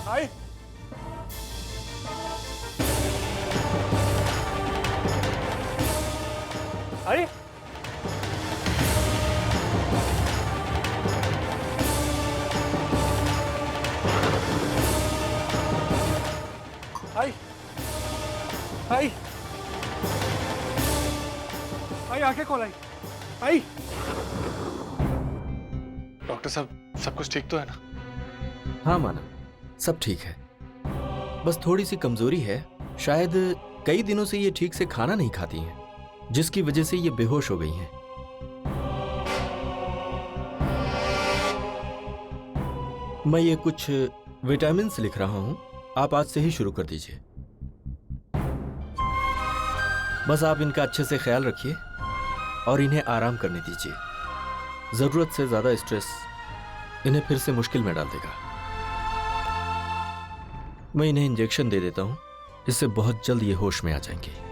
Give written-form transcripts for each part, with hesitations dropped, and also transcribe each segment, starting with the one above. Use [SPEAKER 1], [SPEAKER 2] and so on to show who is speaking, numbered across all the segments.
[SPEAKER 1] आई आई आई आई आई आंखें खोल आई आई।
[SPEAKER 2] डॉक्टर साहब, सब कुछ ठीक तो है ना?
[SPEAKER 3] हाँ मानव, सब ठीक है। बस थोड़ी सी कमजोरी है। शायद कई दिनों से ये ठीक से खाना नहीं खाती हैं, जिसकी वजह से ये बेहोश हो गई हैं। मैं ये कुछ विटामिन लिख रहा हूं, आप आज से ही शुरू कर दीजिए। बस आप इनका अच्छे से ख्याल रखिए और इन्हें आराम करने दीजिए। जरूरत से ज्यादा स्ट्रेस इन्हें फिर से मुश्किल में डाल देगा। मैं इन्हें इंजेक्शन दे देता हूं, इससे बहुत जल्द ये होश में आ जाएंगे।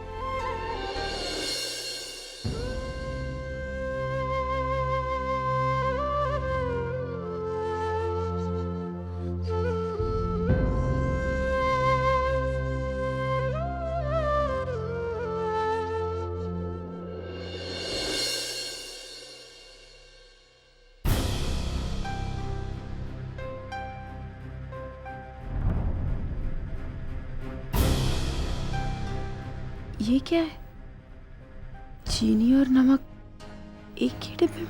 [SPEAKER 4] ये क्या है? चीनी और नमक एक ही डिब्बे में?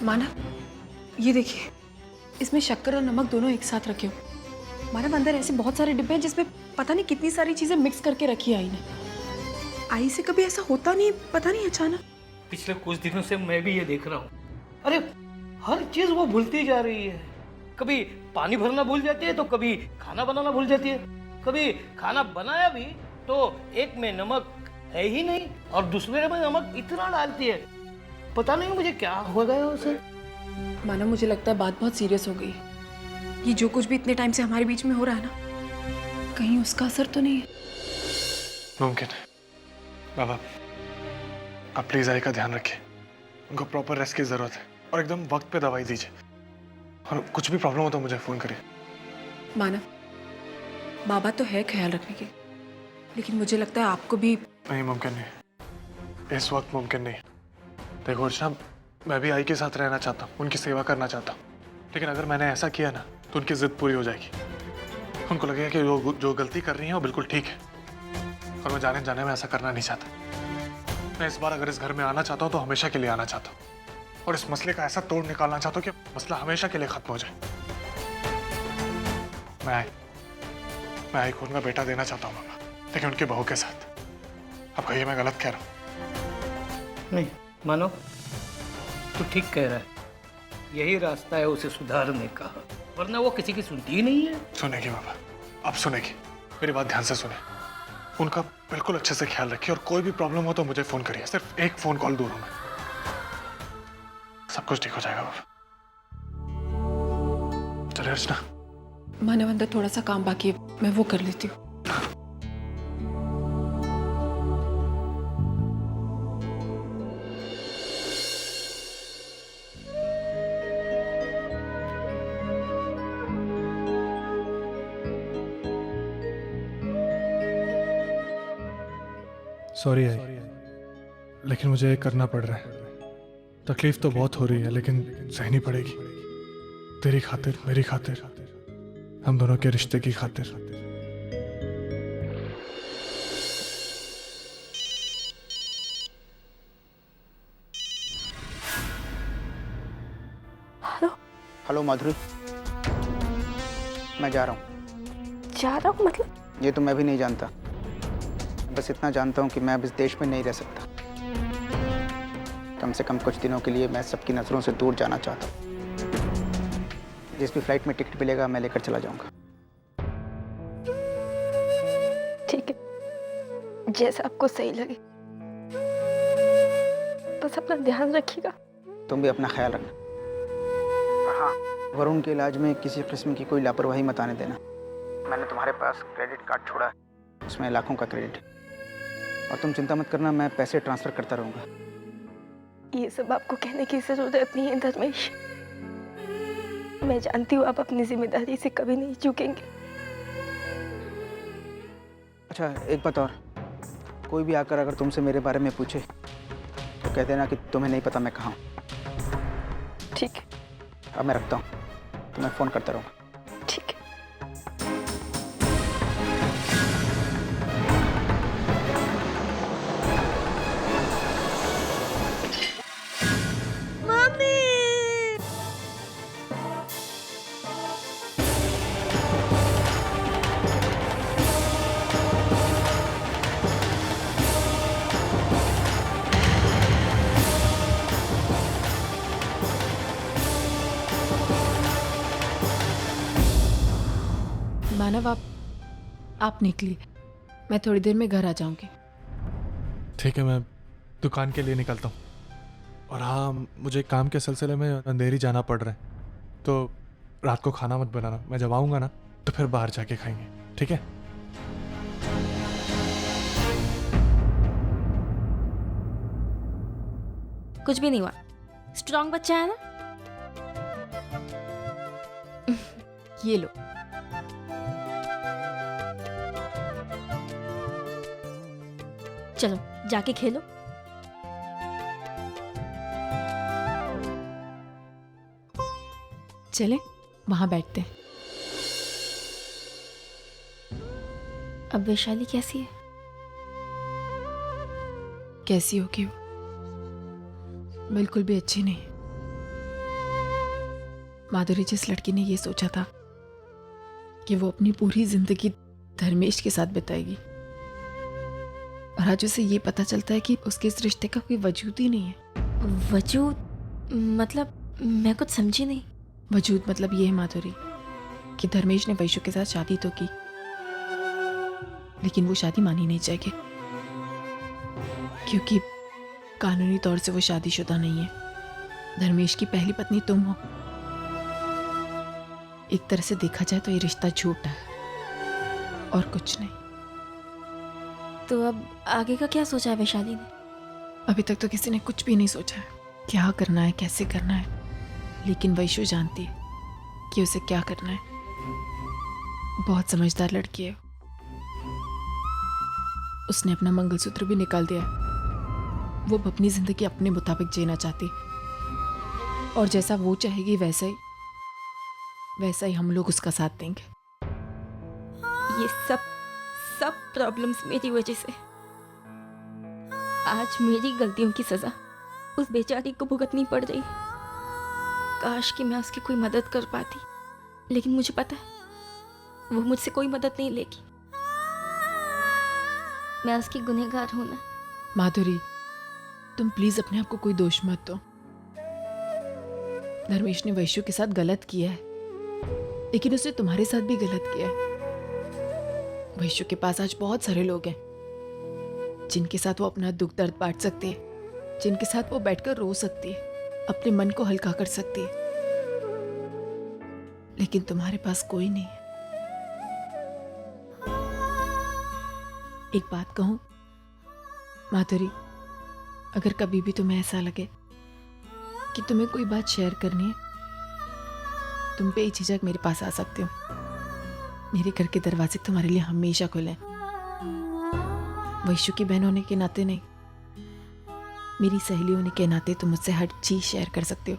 [SPEAKER 4] मानव, ये देखिए, इसमें शक्कर और नमक दोनों एक साथ रखे हो। मानव, अंदर ऐसे बहुत सारे डिब्बे हैं जिसमें पता नहीं कितनी सारी चीजें मिक्स करके रखी है आई ने। आई से कभी ऐसा होता नहीं, पता नहीं अचानक।
[SPEAKER 5] पिछले कुछ दिनों से मैं भी ये देख रहा हूँ। अरे हर चीज वो भूलती जा रही है। कभी पानी भरना भूल जाती है तो कभी खाना बनाना भूल जाती है। कभी खाना बनाया भी तो एक में नमक है ही नहीं और दूसरे में नमक इतना डालती है। पता नहीं मुझे क्या हो गया उसे।
[SPEAKER 4] मानो मुझे लगता है बात बहुत सीरियस हो गई। ये जो कुछ भी इतने टाइम से हमारे बीच में हो रहा है ना, कहीं उसका असर तो नहीं है?
[SPEAKER 2] मुमकिन है। बाबा, आप प्लीज आई का ध्यान रखिए। उनको प्रॉपर रेस्ट की जरूरत है और एकदम वक्त पे दवाई दीजिए। और कुछ भी प्रॉब्लम हो तो मुझे फोन करिए।
[SPEAKER 4] मानव, बाबा तो है ख्याल रखने के, लेकिन मुझे लगता है आपको भी।
[SPEAKER 2] नहीं, मुमकिन नहीं, इस वक्त मुमकिन नहीं। देखो अर्चना, मैं भी आई के साथ रहना चाहता हूँ, उनकी सेवा करना चाहता हूँ, लेकिन अगर मैंने ऐसा किया ना तो उनकी जिद पूरी हो जाएगी। उनको लगेगा कि जो गलती कर रही है वो बिल्कुल ठीक है, और मैं जाने जाने में ऐसा करना नहीं चाहता। मैं इस बार अगर इस घर में आना चाहता हूँ तो हमेशा के लिए आना चाहता हूँ, और इस मसले का ऐसा तोड़ निकालना चाहता हूँ कि मसला हमेशा के लिए खत्म हो जाए। मैं आई को उनका बेटा देना चाहता हूँ बाबा, लेकिन उनकी बहू के साथ। अब कहिए मैं गलत कह रहा हूँ?
[SPEAKER 5] नहीं मानो, तू ठीक कह रहा है। यही रास्ता है उसे सुधारने का, वरना वो किसी की सुनती ही नहीं है।
[SPEAKER 2] सुनेगी बाबा, अब सुनेगी। मेरी बात ध्यान से सुने। उनका बिल्कुल अच्छे से ख्याल रखिए, और कोई भी प्रॉब्लम हो तो मुझे फोन करिए। सिर्फ एक फोन कॉल दूर हूं मैं। सब कुछ ठीक हो जाएगा बाबा। चलिए अर्चना।
[SPEAKER 4] मानव, अंदर थोड़ा सा काम बाकी है, मैं वो कर लेती हूँ।
[SPEAKER 2] सॉरी आई, लेकिन मुझे ये करना पड़ रहा है। तकलीफ तो बहुत हो रही है, लेकिन सहनी पड़ेगी। तेरी खातिर, मेरी खातिर, हम दोनों के रिश्ते की खातिर।
[SPEAKER 6] हेलो माधुरी, मैं जा रहा हूँ।
[SPEAKER 4] जा रहा हूँ मतलब?
[SPEAKER 6] ये तो मैं भी नहीं जानता, बस इतना जानता हूँ कि मैं अब इस देश में नहीं रह सकता। कम से कम कुछ दिनों के लिए मैं सबकी नज़रों से दूर जाना चाहता हूँ। जिस भी फ्लाइट में टिकट मिलेगा मैं लेकर चला जाऊँगा।
[SPEAKER 4] ठीक है, जैसा आपको सही लगे, बस अपना ध्यान रखिएगा।
[SPEAKER 6] तुम भी अपना ख्याल रखना। हाँ, वरुण के इलाज में किसी किस्म की कोई लापरवाही मत आने देना। मैंने तुम्हारे पास क्रेडिट कार्ड छोड़ा है, उसमें लाखों का क्रेडिट है। और तुम चिंता मत करना, मैं पैसे ट्रांसफ़र करता रहूँगा।
[SPEAKER 7] ये सब आपको कहने की ज़रूरत नहीं है धर्मेश। मैं जानती हूँ आप अपनी जिम्मेदारी से कभी नहीं चूकेंगे।
[SPEAKER 6] अच्छा एक बात और, कोई भी आकर अगर तुमसे मेरे बारे में पूछे तो कह देना कि तुम्हें नहीं पता मैं कहाँ हूँ।
[SPEAKER 7] ठीक है।
[SPEAKER 6] अब मैं रखता हूँ, तो मैं फ़ोन करता रहूँगा।
[SPEAKER 7] ठीक है।
[SPEAKER 4] मानव, आप निकलिए, मैं थोड़ी देर में घर आ जाऊंगी।
[SPEAKER 2] ठीक है, मैं दुकान के लिए निकलता हूँ। और हाँ, मुझे काम के सिलसिले में अंधेरी जाना पड़ रहा है, तो रात को खाना मत बनाना। मैं जब आऊँगा ना तो फिर बाहर जाके खाएंगे, ठीक है?
[SPEAKER 7] कुछ भी नहीं हुआ, स्ट्रॉन्ग बच्चा है ना।
[SPEAKER 4] ये लो।
[SPEAKER 7] चलो जाके खेलो।
[SPEAKER 4] चले वहां बैठते हैं।
[SPEAKER 7] अब वैशाली कैसी है?
[SPEAKER 4] कैसी होगी वो? बिल्कुल भी अच्छी नहीं। माधुरी, जिस लड़की ने ये सोचा था कि वो अपनी पूरी जिंदगी धर्मेश के साथ बिताएगी, और आज उसे ये पता चलता है कि उसके इस रिश्ते का कोई वजूद ही नहीं है।
[SPEAKER 7] वजूद मतलब? मैं कुछ समझी नहीं।
[SPEAKER 4] वजूद मतलब ये है माधुरी कि धर्मेश ने वैशु के साथ शादी तो की, लेकिन वो शादी मानी नहीं जाएगी, क्योंकि कानूनी तौर से वो शादीशुदा नहीं है। धर्मेश की पहली पत्नी तुम हो। एक तरह से देखा जाए तो ये रिश्ता झूठा है और कुछ नहीं।
[SPEAKER 7] तो अब आगे का क्या सोचा है वैशाली ने?
[SPEAKER 4] अभी तक तो किसी ने कुछ भी नहीं सोचा है, क्या करना है, कैसे करना है। लेकिन वैशु जानती है कि उसे क्या करना है। बहुत समझदार लड़की है। उसने अपना मंगलसूत्र भी निकाल दिया। वो अब अपनी जिंदगी अपने मुताबिक जीना चाहती, और जैसा वो चाहेगी वैसा ही हम लोग उसका साथ देंगे।
[SPEAKER 7] ये सब प्रॉब्लम्स मेरी वजह से। आज मेरी गलतियों की सजा उस बेचारी को भुगतनी पड़ रही। काश कि मैं उसकी कोई मदद कर पाती, लेकिन मुझे पता है वो मुझसे कोई मदद नहीं लेगी। मैं उसकी गुनहगार हूं ना।
[SPEAKER 4] माधुरी, तुम प्लीज अपने आप को कोई दोष मत दो। धर्मेश ने वैशु के साथ गलत किया है, लेकिन उसने तुम्हारे साथ भी गलत किया है। वैशु के पास आज बहुत सारे लोग हैं जिनके साथ वो अपना दुख दर्द बांट सकती है, जिनके साथ वो बैठकर रो सकती है, अपने मन को हल्का कर सकती है। लेकिन तुम्हारे पास कोई नहीं है। एक बात कहूं माधुरी, अगर कभी भी तुम्हें ऐसा लगे कि तुम्हें कोई बात शेयर करनी है, तुम बेझिझक मेरे पास आ सकते हो। मेरे घर के दरवाजे तुम्हारे लिए हमेशा खुले हैं। वैशु की बहन होने के नाते नहीं, मेरी सहेली होने के नाते तुम मुझसे हर चीज शेयर कर सकते हो।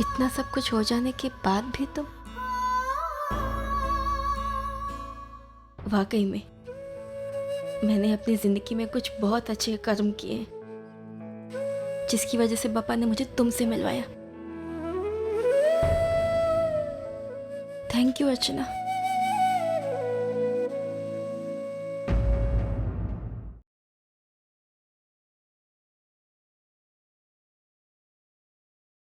[SPEAKER 7] इतना सब कुछ हो जाने के बाद भी तुम वाकई में मैंने अपनी जिंदगी में कुछ बहुत अच्छे कर्म किए, जिसकी वजह से पापा ने मुझे तुमसे मिलवाया। Thank you Archana.